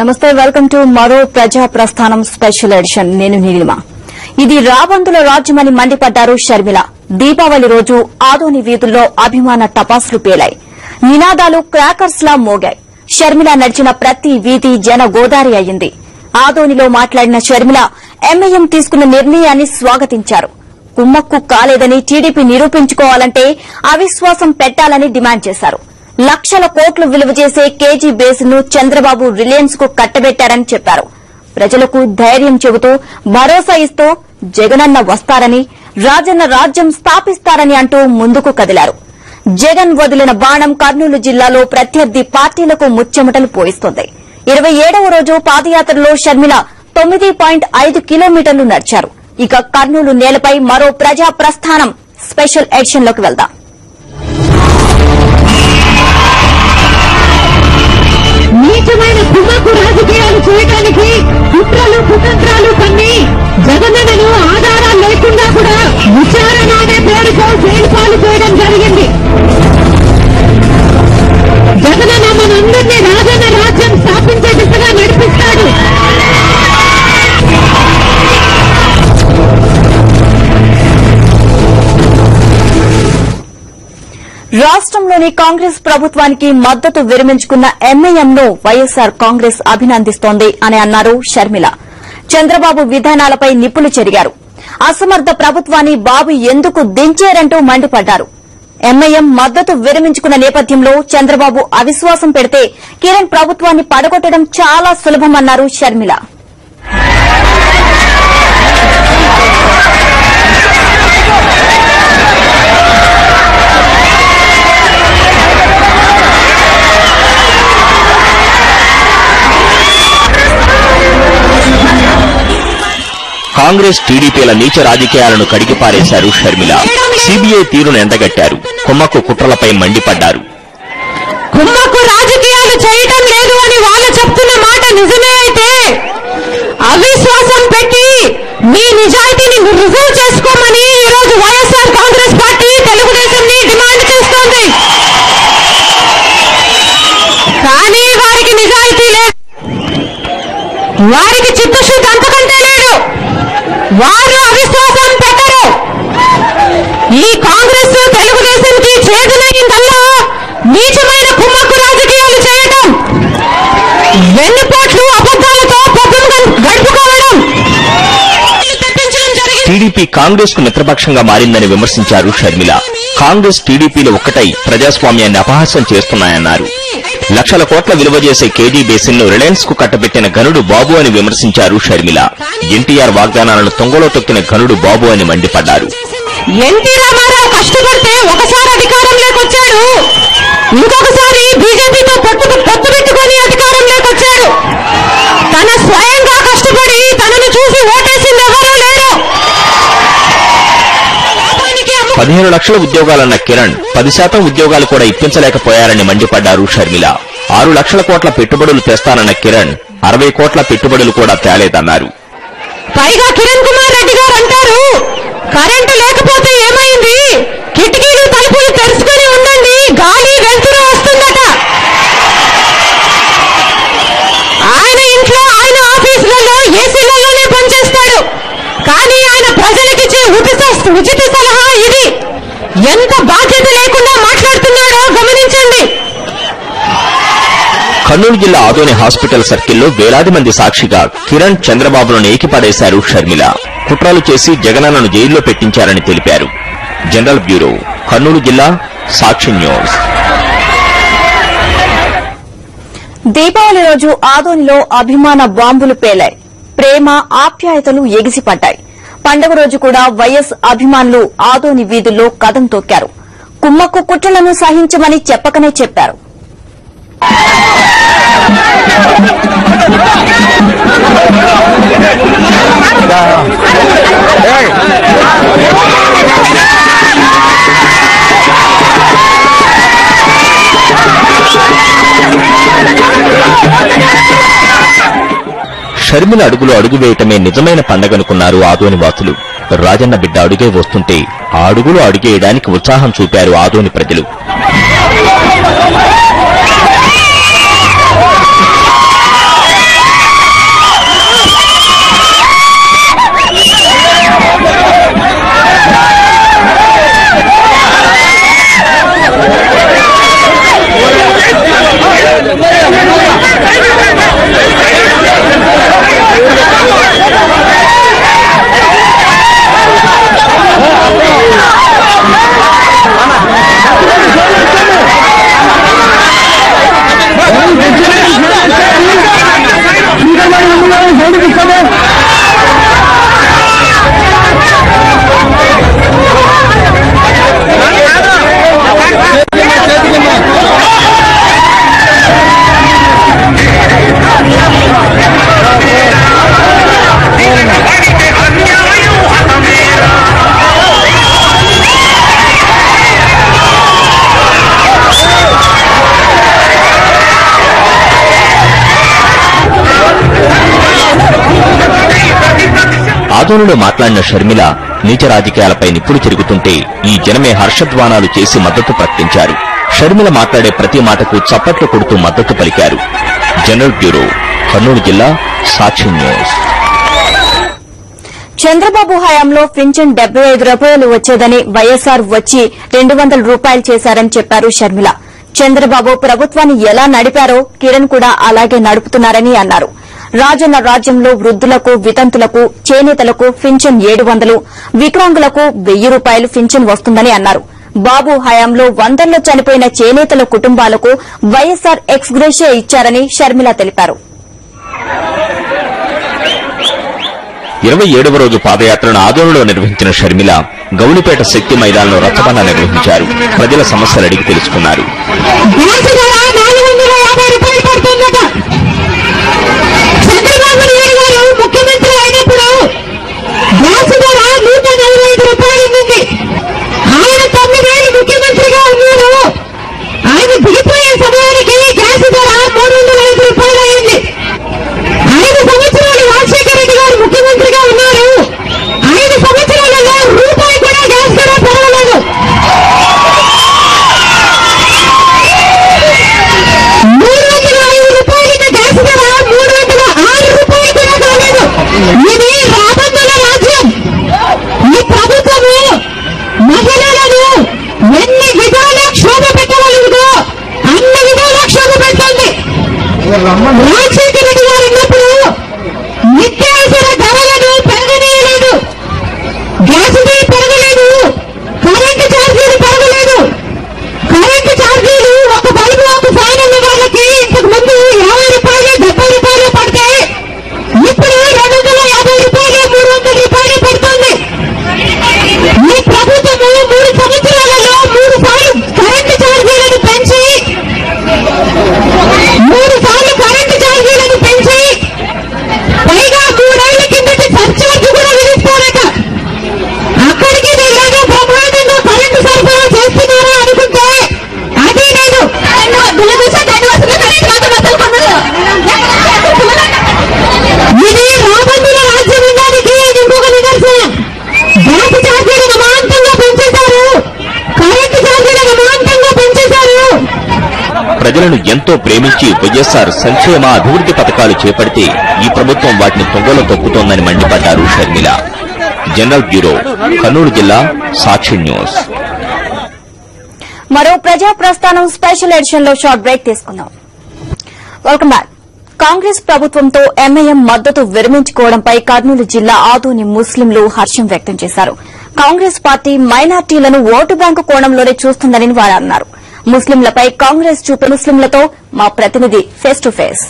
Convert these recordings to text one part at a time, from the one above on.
నమస్తే, welcome to మరో ప్రజా ప్రస్థానం స్పెషల్ ఎడిషన్. నేను నీలిమ. ఇది రాబందుల రాజ్యమని మండిపడ్డారు షర్మిల. దీపావళి రోజు ఆదోని వీధుల్లో అభిమాన టపాసులు పేలాయి. నినాదాలు క్రాకర్స్ లా మోగాయి. షర్మిల నడిచిన ప్రతి వీధి జన గోదారి అయింది. ఆదోనిలో మాట్లాడిన షర్మిల ఎంఐఎం తీసుకున్న నిర్ణయాన్ని స్వాగతించారు. కుమ్మక్కు కాలేదని టీడీపీ నిరూపించుకోవాలంటే అవిశ్వాసం పెట్టాలని డిమాండ్ చేశారు. లక్షల కోట్లు విలువ చేసే కేజీ బేసిన్ను చంద్రబాబు రిలయన్స్ కు కట్టబెట్టారని చెప్పారు. ప్రజలకు ధైర్యం చెబుతూ భరోసా ఇస్తూ జగనన్న వస్తారని, రాజన్న రాజ్యం స్థాపిస్తారని అంటూ ముందుకు కదిలారు. జగన్ వదిలిన బాణం కర్నూలు జిల్లాలో ప్రత్యర్థి పార్టీలకు ముచ్చెమటలు పోయిస్తోంది. 27వ రోజు పాదయాత్రలో షర్మిల 9.5 కిలోమీటర్లు నడిచారు. ఇక కర్నూలు నేలపై మరో ప్రజా ప్రస్థానం స్పెషల్ ఎడిషన్ లోకి వెళ్దాం. నీచమైన కుమ్మక్కు రాజకీయాలు చేయడానికి కుట్రలు కుతంత్రాలు కన్ని జగనన్నను ఆధారాలు లేకుండా కూడా విచారణ అనే పేరుతో జైలు పాలు చేయడం జరిగింది. జగనన్న మనందరినీ రాజన్న రాజ్యం స్థాపించే దిశగా నడిపిస్తాడు. రాష్ట్రంలోని కాంగ్రెస్ ప్రభుత్వానికి మద్దతు విరమించుకున్న ఎంఐఎంను వైఎస్సార్ కాంగ్రెస్ అభినందిస్తోంది అని అన్నారు షర్మిల. చంద్రబాబు విధానాలపై నిప్పులు చెరిగారు. అసమర్థ ప్రభుత్వాన్ని బాబు ఎందుకు దించారంటూ మండిపడ్డారు. ఎంఐఎం మద్దతు విరమించుకున్న నేపథ్యంలో చంద్రబాబు అవిశ్వాసం పెడితే కిరణ్ ప్రభుత్వాన్ని పడగొట్టడం చాలా సులభమన్నారు షర్మిల. కాంగ్రెస్ టీడీపీల నీచ రాజకీయాలను కడిగిపారేశారు షర్మిల. సీబీఐ తీరును ఎండగట్టారు. కుమ్మక్కు కుట్రలపై మండిపడ్డారు. కుమ్మక్కు రాజకీయాలు చేయటం లేదు అని వాళ్ళు చెప్తున్న మాట నిజమే అయితే అవిశ్వాసం పెట్టి మీ నిజాయితీని రుజువు చేసుకోమని ఈరోజు వైఎస్ఆర్ కాంగ్రెస్ పార్టీ తెలుగుదేశంని డిమాండ్ చేస్తోంది. కానీ వారికి నిజాయితీ లేదు, వారికి చిత్తశుద్ధి అంతకంటే లేదు. వారు అవిశ్వాసం పెట్టరు. ఈ కాంగ్రెస్ తెలుగుదేశంకి చేదునైందల్లా నీచమైన కుమ్మక్కు రాజకీయాలు చేయడం, వెన్నుపోట్లు అబద్దాలతో పొద్దున గడుపుకోవడం. టీడీపీ కాంగ్రెస్ కు మిత్రపక్షంగా మారిందని విమర్శించారు షర్మిల. కాంగ్రెస్ టీడీపీలు ఒక్కటై ప్రజాస్వామ్యాన్ని అపహాస్యం చేస్తున్నాయన్నారు. లక్షల కోట్ల విలువ చేసే కేజీ బేసిన్ ను రిలయన్స్ కు కట్టబెట్టిన ఘనుడు బాబు అని విమర్శించారు షర్మిల. ఎన్టీఆర్ వాగ్దానాలను తొంగలో తొక్కిన ఘనుడు బాబు అని మండిపడ్డారు. ఎన్టీ రామారావు కష్టపడితే ఒకసారి అధికారంలోకి వచ్చాడు, ఇంకొకసారి బీజేపీతో పొత్తు పెట్టుకుని అధికారంలోకి తన స్వయంగా కష్టపడి తనను చూసి ఓటేసింది ఎవరూ లేరు. 15 లక్షల ఉద్యోగాలన్న కిరణ్ 10% ఉద్యోగాలు కూడా ఇప్పించలేకపోయారని మండిపడ్డారు షర్మిల. 6 లక్షల కోట్ల పెట్టుబడులు తెస్తానన్న కిరణ్ 60 కోట్ల పెట్టుబడులు కూడా తేలేదన్నారు. పైగా కిరణ్ కుమార్ రెడ్డి గారు అంటారు, కరెంటు లేకపోతే ఏమైంది, కిటికీలు తలుపులు తెరుచుకుని ఉండండి, గాలి వెలుతురు వస్తుందట. ఆయన ఇంట్లో ఆయన ఆఫీసులలో ఏసీలలోనే పనిచేస్తాడు. కానీ ఆయన ప్రజలకిచ్చే ఉచిత సలహా ఇది. ఎంత బాధ్యత లేకుండా మాట్లాడుతున్నాడో గమనించండి. కర్నూలు జిల్లా ఆదోని హాస్పిటల్ సర్కిల్లో వేలాది మంది సాక్షిగా కిరణ్ చంద్రబాబులను ఏకిపడేశారు షర్మిల. కుట్రలు చేసి జగనన్నను జైల్లో పెట్టించారని తెలిపారు. జనరల్ బ్యూరో, కర్నూలు జిల్లా, సాక్షి న్యూస్. దీపావళి రోజు ఆదోనిలో అభిమాన బాంబులు పేలాయి. ప్రేమ ఆప్యాయతలు ఎగిసిపడ్డాయి. పండుగ రోజు కూడా వైఎస్ అభిమానులు ఆదోని వీధుల్లో కదం తొక్కారు. కుమ్మక్కు కుట్రలను సహించమని చెప్పకనే చెప్పారు. షర్మిల అడుగులు అడుగు వేయటమే నిజమైన పండగనుకున్నారు ఆదోని వాసులు. రాజన్న బిడ్డ అడుగే వస్తుంటే ఆ అడుగులు అడుగేయడానికి ఉత్సాహం చూపారు ఆదోని ప్రజలు. ఆదోనిలో మాట్లాడిన షర్మిల నీచ రాజకీయాలపై నిప్పులు తిరుగుతుంటే ఈ జనమే హర్షధ్వానాలు చేసి మద్దతు ప్రకటించారు. షర్మిల మాట్లాడే ప్రతి మాటకు చప్పట్లు కొడుతూ మద్దతు పలికారు. జనరల్ బ్యూరో, కర్నూలు జిల్లా, సాక్షి న్యూస్. చంద్రబాబు హయాంలో పింఛన్ 75 రూపాయలు వచ్చేదని వైఎస్సార్ వచ్చి 200 రూపాయలు చేశారని చెప్పారు షర్మిల. చంద్రబాబు ప్రభుత్వాన్ని ఎలా నడిపారో కిరణ్ కూడా అలాగే నడుపుతున్నారని అన్నారు. రాజన్న రాజ్యంలో వృద్ధులకు, వితంతులకు, చేనేతలకు పింఛన్ 700, వికలాంగులకు 1000 రూపాయలు పింఛన్ వస్తుందని అన్నారు. బాబు హయాంలో వందల్లో చనిపోయిన చేనేతల కుటుంబాలకు వైఎస్సార్ ఎక్స్ గ్రేషియా ఇచ్చారని షర్మిల తెలిపారు. 27వ రోజు పాదయాత్రను ఆదోనిలో నిర్వహించిన షర్మిల గౌలిపేట శక్తి మైదానంలో రచ్చబండ నిర్వహించారు. ప్రజల సమస్యలు అడిగి తెలుసుకున్నారు. ప్రజలను ఎంతో ప్రేమించి వైఎస్సార్ సంక్షేమ అభివృద్ది పథకాలు చేపడితే ఈ ప్రభుత్వం వాటిని తొంగలో తొక్కుతోందని మండిపడ్డారు షర్మిల. జనరల్ బ్యూరో, కర్నూలు జిల్లా, సాక్షి న్యూస్. మరో ప్రజా ప్రస్థానం స్పెషల్ ఎడిషన్ లో షార్ట్ బ్రేక్ తీసుకుందాం. Welcome back. కాంగ్రెస్ ప్రభుత్వంతో ఎంఐఎం మద్దతు విరమించుకోవడంపై కర్నూలు జిల్లా ఆదోని ముస్లింలు హర్షం వ్యక్తం చేశారు. కాంగ్రెస్ పార్టీ మైనార్టీలను ఓటు బ్యాంకు కోణంలోనే చూస్తుందని వారు అన్నారు. ముస్లింలపై కాంగ్రెస్ చూపే ముస్లింలతో మా ప్రతినిధి ఫేస్ టు ఫేస్.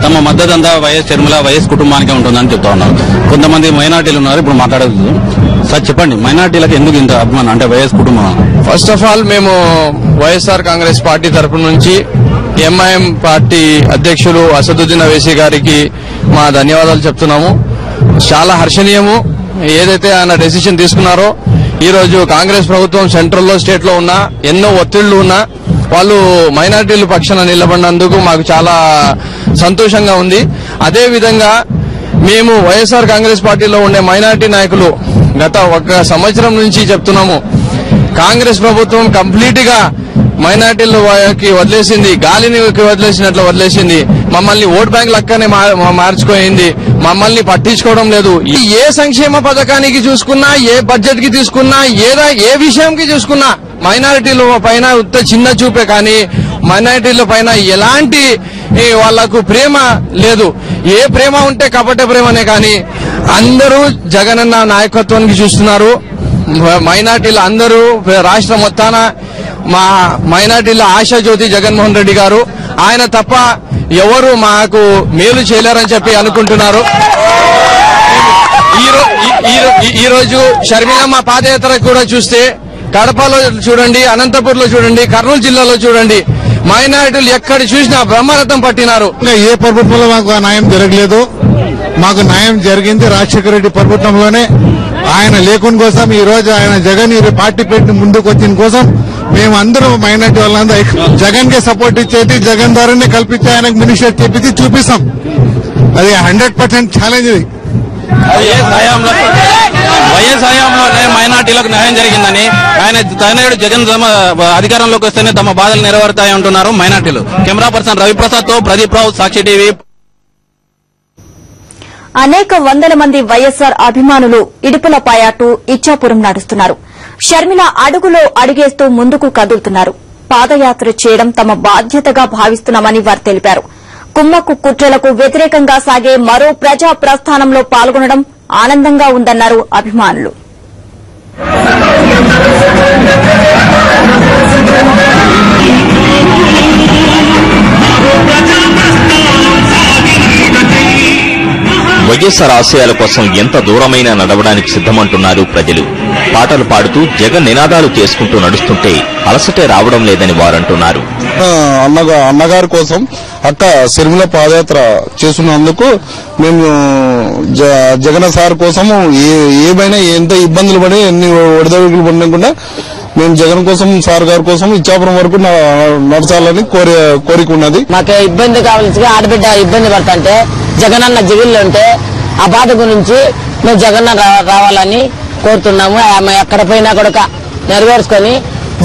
తమ మద్దతంతా వైఎస్ షర్మిల వైఎస్ కుటుంబానికే ఉంటుందని చెప్తా ఉన్నారు. కొంతమంది మైనార్టీలు ఉన్నారు, ఇప్పుడు మాట్లాడదు. సార్ చెప్పండి, మైనార్టీలకు ఎందుకు ఇంత అభిమానం అంటే వైఎస్ కుటుంబం? ఫస్ట్ ఆఫ్ ఆల్ మేము వైఎస్ఆర్ కాంగ్రెస్ పార్టీ తరఫు నుంచి ఎంఐఎం పార్టీ అధ్యక్షులు అసదుద్దీన్ ఓవైసీ గారికి మా ధన్యవాదాలు చెప్తున్నాము. చాలా హర్షణీయము ఏదైతే ఆయన డెసిషన్ తీసుకున్నారో. ఈ రోజు కాంగ్రెస్ ప్రభుత్వం సెంట్రల్ లో, స్టేట్ లో ఉన్నా ఎన్నో ఒత్తిళ్లు ఉన్నా వాళ్ళు మైనార్టీల పక్షాన నిలబడినందుకు మాకు చాలా సంతోషంగా ఉంది. అదే విధంగా మేము వైఎస్ఆర్ కాంగ్రెస్ పార్టీలో ఉండే మైనార్టీ నాయకులు గత 1 సంవత్సరం నుంచి చెప్తున్నాము, కాంగ్రెస్ ప్రభుత్వం కంప్లీట్ గా మైనార్టీలకి వదిలేసింది, గాలిని వదిలేసినట్లు వదిలేసింది. మమ్మల్ని ఓట్ బ్యాంక్ లెక్కనే మార్చుకోయింది. మమ్మల్ని పట్టించుకోవడం లేదు. ఏ సంక్షేమ పథకానికి చూసుకున్నా, ఏ బడ్జెట్ కి తీసుకున్నా, ఏ విషయంకి చూసుకున్నా మైనారిటీల పైన చిన్న చూపే కానీ మైనారిటీల పైన ఎలాంటి వాళ్లకు ప్రేమ లేదు. ఏ ప్రేమ ఉంటే కపట ప్రేమనే కానీ అందరూ జగనన్న నాయకత్వానికి చూస్తున్నారు. మైనార్టీలు అందరూ రాష్ట్ర మొత్తాన మా మైనార్టీల ఆశాజ్యోతి జగన్మోహన్ రెడ్డి గారు, ఆయన తప్ప ఎవరు మాకు మేలు చేయలేరని చెప్పి అనుకుంటున్నారు. ఈ రోజు షర్మిలమ్మ పాదయాత్ర కూడా చూస్తే కడపలో చూడండి, అనంతపూర్లో చూడండి, కర్నూలు జిల్లాలో చూడండి, మైనారిటీలు ఎక్కడ చూసినా బ్రహ్మరథం పట్టినారు. ఏ ప్రభుత్వంలో మాకు న్యాయం జరగలేదు. మాకు న్యాయం జరిగింది రాజశేఖర రెడ్డి ప్రభుత్వంలోనే. ఆయన లేకుండా కోసం ఈ రోజు ఆయన జగన్ పార్టీ పెట్టి ముందుకు వచ్చిన కోసం మేమందరం మైనార్టీ వాళ్ళందరూ జగన్ కే సపోర్ట్ ఇచ్చేది, జగన్ ద్వారానే కల్పించి ఆయనకు మినిస్టర్ చెప్పించి చూపిస్తాం. అది 100% ఛాలెంజ్. వైఎస్ హయాంలోనే మైనార్టీలకు న్యాయం జరిగిందని ఆయన తనయుడు జగన్ అధికారంలోకి వస్తేనే తమ బాధలు నెరవేరుతాయంటున్నారు మైనార్టీలు. కెమెరా పర్సన్ రవిప్రసాద్ తో ప్రదీప్ రావు, సాక్షి టీవీ. అనేక వందల మంది వైఎస్సార్ అభిమానులు ఇడుపులపాయ టు ఇచ్చాపురం నడుస్తున్నారు. షర్మిల అడుగులో అడుగేస్తూ ముందుకు కదులుతున్నారు. పాదయాత్ర చేయడం తమ బాధ్యతగా భావిస్తున్నామని వారు తెలిపారు. కుమ్మక్కు కుట్రలకు వ్యతిరేకంగా సాగే మరో ప్రజా ప్రస్థానంలో పాల్గొనడం ఆనందంగా ఉందన్నారు అభిమానులు. వైఎస్సార్ ఆశయాల కోసం ఎంత దూరమైనా నడవడానికి సిద్దమంటున్నారు ప్రజలు. పాటలు పాడుతూ జగన్ నినాదాలు చేసుకుంటూ నడుస్తుంటే అలసటే రావడం లేదని వారంటున్నారు. అన్నగారి కోసం అక్క షర్మిల పాదయాత్ర చేస్తున్నందుకు మేము జగన్ సార్ కోసం ఏమైనా ఎంత ఇబ్బందులు పడి ఎన్ని ఒడిదొడుగులు పడకుండా మేము జగన్ కోసం సార్ గారి కోసం ఇచ్చాపురం వరకు నడచాలని కోరిక ఉన్నది. మాకు ఇబ్బంది కావాల్సి ఆడబిడ్డ ఇబ్బంది పడుతుంటే జగనన్న జగిల్లో ఉంటే ఆ బాధ గురించి మేము జగన్న రావాలని కోరుతున్నాము. ఆమె ఎక్కడ పోయినా కూడా నెరవేర్చుకొని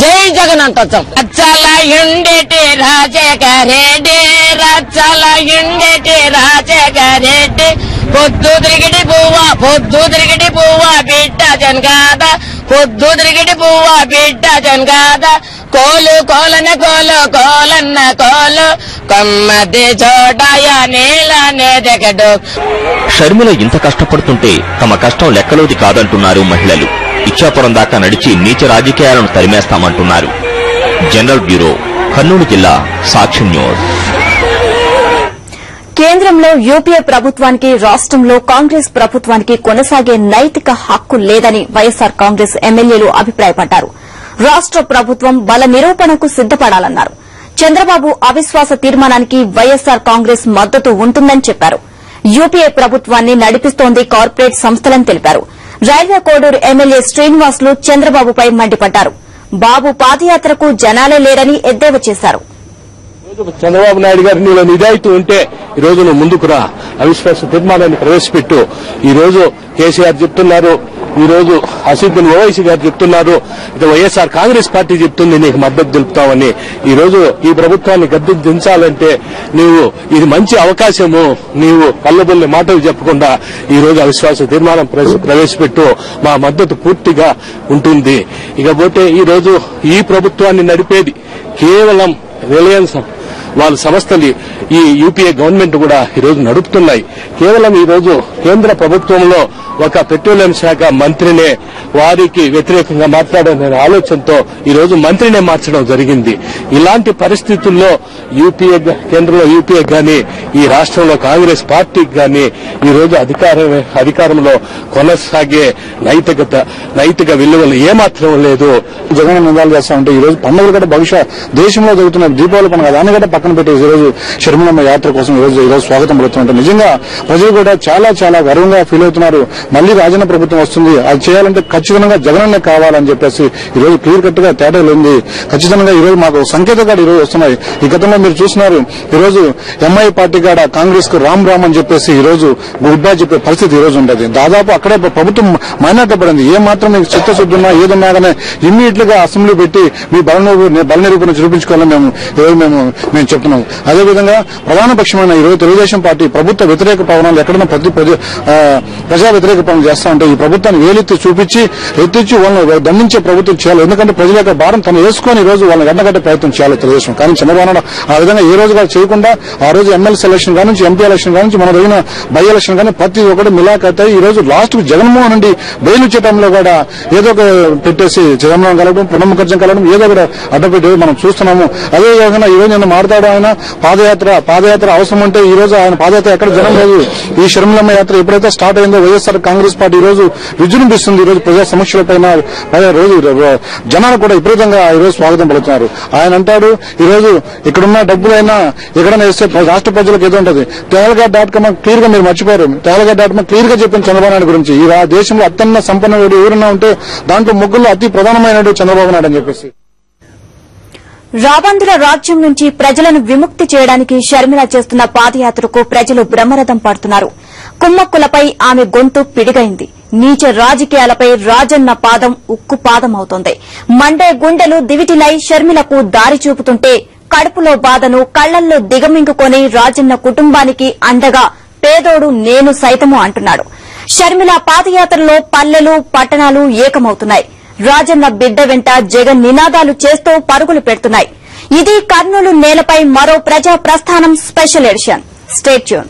జై జగన్ అంత వచ్చాం. రచ్చలయుండేటి రాజశేఖరెడ్డి, రచ్చలయుండేటి రాజశేఖరెడ్డి, పొద్దు తిరిగిటి పువ్వ బిడ్డ జనగాద, పొద్దు తిరిగిటి పువ్వ బిడ్డ జనగాద, కోలు కోలన కోలు కోలన్న కోలు కొమ్మది చోటాయ నీళ్ళనే దిగడు. షర్మిల ఇంత కష్టపడుతుంటే తమ కష్టం లెక్కలోది కాదంటున్నారు మహిళలు. ఇచ్చాపురం దాకా నడిచి నీచ రాజకీయాలను తరిమేస్తామంటున్నారు. జనరల్ బ్యూరో, కర్నూలు జిల్లా, సాక్షి న్యూస్. కేంద్రంలో యూపీఏ ప్రభుత్వానికి, రాష్టంలో కాంగ్రెస్ ప్రభుత్వానికి కొనసాగే నైతిక హక్కు లేదని వైఎస్సార్ కాంగ్రెస్ ఎమ్మెల్యేలు అభిప్రాయపడ్డారు. రాష్ట ప్రభుత్వం బల నిరూపణకు సిద్దపడాలన్నారు. చంద్రబాబు అవిశ్వాస తీర్మానానికి వైఎస్సార్ కాంగ్రెస్ మద్దతు ఉంటుందని చెప్పారు. యూపీఏ ప్రభుత్వాన్ని నడిపిస్తోంది కార్పొరేట్ సంస్థలని తెలిపారు. రైల్వే కోడూరు ఎమ్మెల్యే శ్రీనివాసులు చంద్రబాబుపై మండిపడ్డారు. బాబు పాదయాత్రకు జనాలే లేరని ఎద్దేవా చేశారు. చంద్రబాబు నాయుడు గారు నీలో నిజాయితీ ఉంటే ఈ రోజు నువ్వు ముందుకు రా, అవిశ్వాస తీర్మానాన్ని ప్రవేశపెట్టు. ఈ రోజు కేసీఆర్ చెప్తున్నారు, ఈ రోజు అసీఫుద్దీన్ ఓవైసీ గారు చెప్తున్నారు, ఇది వైఎస్ఆర్ కాంగ్రెస్ పార్టీ చెప్తుంది నీకు మద్దతు తెలుపుతామని. ఈ రోజు ఈ ప్రభుత్వాన్ని గద్దె దించాలంటే నీవు ఇది మంచి అవకాశము. నీవు కళ్ళబొల్లి మాటలు చెప్పకుండా ఈ రోజు అవిశ్వాస తీర్మానం ప్రవేశపెట్టు, మా మద్దతు పూర్తిగా ఉంటుంది. ఇకపోతే ఈ రోజు ఈ ప్రభుత్వాన్ని నడిపేది కేవలం రిలయన్స్ వాళ్ళ సంస్థలు ఈ యూపీఏ గవర్నమెంట్ కూడా ఈరోజు నడుపుతున్నాయి. కేవలం ఈరోజు కేంద్ర ప్రభుత్వంలో ఒక పెట్రోలియం శాఖ మంత్రినే వారికి వ్యతిరేకంగా మాట్లాడాలనే ఆలోచనతో ఈరోజు మంత్రినే మార్చడం జరిగింది. ఇలాంటి పరిస్థితుల్లో కేంద్రంలో యూపీఏ గాని ఈ రాష్ట్రంలో కాంగ్రెస్ పార్టీకి గాని ఈరోజు అధికారంలో కొనసాగే నైతిక విలువలు ఏమాత్రం లేదు. జగన్ నిందాలు చేస్తా ఉంటే ఈ రోజు పండుగలు కూడా భవిష్యత్ దేశంలో జరుగుతున్న దీపావళి పండుగ దాన్ని కూడా పక్కన పెట్టి ఈ రోజు షర్మిలమ్మ యాత్ర కోసం ఈ రోజు స్వాగతం పడుతుంటే నిజంగా ప్రజలు కూడా చాలా చాలా గర్వంగా ఫీల్ అవుతున్నారు. మళ్లీ రాజన్న ప్రభుత్వం వస్తుంది, అది చేయాలంటే ఖచ్చితంగా జగనన్నే కావాలని చెప్పేసి ఈ రోజు క్లియర్ కట్ గా తేడా ఉంది. ఖచ్చితంగా ఈ రోజు మాకు సంకేతాలు ఈ రోజు వస్తున్నాయి. ఈ గతంలో మీరు చూస్తున్నారు, ఈ రోజు ఎంఐ పార్టీ కాడ కాంగ్రెస్ కు రామ్ అని చెప్పేసి ఈ రోజు గుడ్ బై చెప్పే పరిస్థితి ఈ రోజు ఉండదు. దాదాపు అక్కడే ప్రభుత్వం మైనార్టీ పడింది. ఏ మాత్రం మీకు చిత్తశుద్ధి ఉన్నా ఏదన్నా కానీ ఇమ్మీడియట్ గా అసెంబ్లీ పెట్టి మీ బల నిరూపణ చూపించుకోవాలని మేము చెప్తున్నాం. అదేవిధంగా ప్రధాన పక్షమైన ఈ రోజు తెలుగుదేశం పార్టీ ప్రభుత్వ వ్యతిరేక పవనాలు ఎక్కడైనా ప్రజా వ్యతిరేక పనులు చేస్తా ఉంటే ఈ ప్రభుత్వాన్ని వేలెత్తి చూపించి ఎత్తించి వాళ్ళని దండించే ప్రభుత్వం చేయాలి. ఎందుకంటే ప్రజల యొక్క భారం తను వేసుకొని ఈ రోజు వాళ్ళని గడ్డగట్టే ప్రయత్నం చేయాలి తెలుగుదేశం. కానీ చంద్రబాబు నాయుడు ఆ విధంగా ఏ రోజు చేయకుండా ఆ రోజు ఎమ్మెల్సీ ఎలక్షన్ కానీ ఎంపీ ఎలక్షన్ కానీ మన జరిగిన బై ఎలక్షన్ కానీ ప్రతి ఒక్కటి మిలాఖతాయి ఈ రోజు లాస్ట్ కు జగన్మోహన్ రెడ్డి బెయిల్ ఇచ్చే టైంలో కూడా ఏదో ఒక పెట్టేసి చిదంబరం కలగడం, ప్రణబ్ ముఖర్జీ కలగడం, ఏదో ఒకటి అడ్డపెట్టి మనం చూస్తున్నాము. అదేవిధంగా ఈ రోజు నేను మాట్లాడాడు ఆయన పాదయాత్ర అవసరం అంటే ఈ రోజు ఆయన పాదయాత్ర ఎక్కడ జనం లేదు. ఈ షర్మిలమ్మ యాత్ర ఎప్పుడైతే స్టార్ట్ అయిందో వైఎస్ఆర్ కాంగ్రెస్ పార్టీ ఈ రోజు విజృంభిస్తుంది. ఈ రోజు ప్రజా సమస్యలపైన రోజు జనాలు కూడా విపరీతంగా ఈ రోజు స్వాగతం పలుకుతున్నారు. ఆయన అంటాడు ఈ రోజు ఇక్కడున్న డబ్బులైనా ఎక్కడైనా వేస్తే రాష్ట్ర ప్రజలకు ఏదో ఉంటుంది. tehalgate.com క్లియర్ గా మీరు మర్చిపోయారు. tehalgate.com క్లియర్ గా చెప్పింది చంద్రబాబు నాయుడు గురించి. ఈ దేశంలో అత్యన్న సంపన్నుడు ఎవరైనా ఉంటే దాంట్లో ముగ్గురులో అతి ప్రధానమైన చంద్రబాబు నాయుడు అని చెప్పేసి. రాబందుల రాజ్యం నుంచి ప్రజలను విముక్తి చేయడానికి షర్మిల చేస్తున్న పాదయాత్రకు ప్రజలు బ్రహ్మరథం పడుతున్నారు. కుమ్మక్కులపై ఆమె గొంతు పిడిగైంది. నీచ రాజకీయాలపై రాజన్న పాదం ఉక్కు పాదమవుతోంది. మండే గుండెలు దివిటిలై షర్మిలకు దారి చూపుతుంటే కడుపులో బాధను కళ్లల్లో దిగమింగుకొని రాజన్న కుటుంబానికి అండగా పేదోడు నేను సైతము అంటున్నాడు. షర్మిల పాదయాత్రలో పల్లెలు పట్టణాలు ఏకమవుతున్నాయి. రాజన్న బిడ్డ వెంట జగన్ నినాదాలు చేస్తూ పరుగులు పెడుతున్నాయి. ఇది కర్నూలు నేలపై మరో ప్రజా ప్రస్థానం స్పెషల్ ఎడిషన్. Stay tune.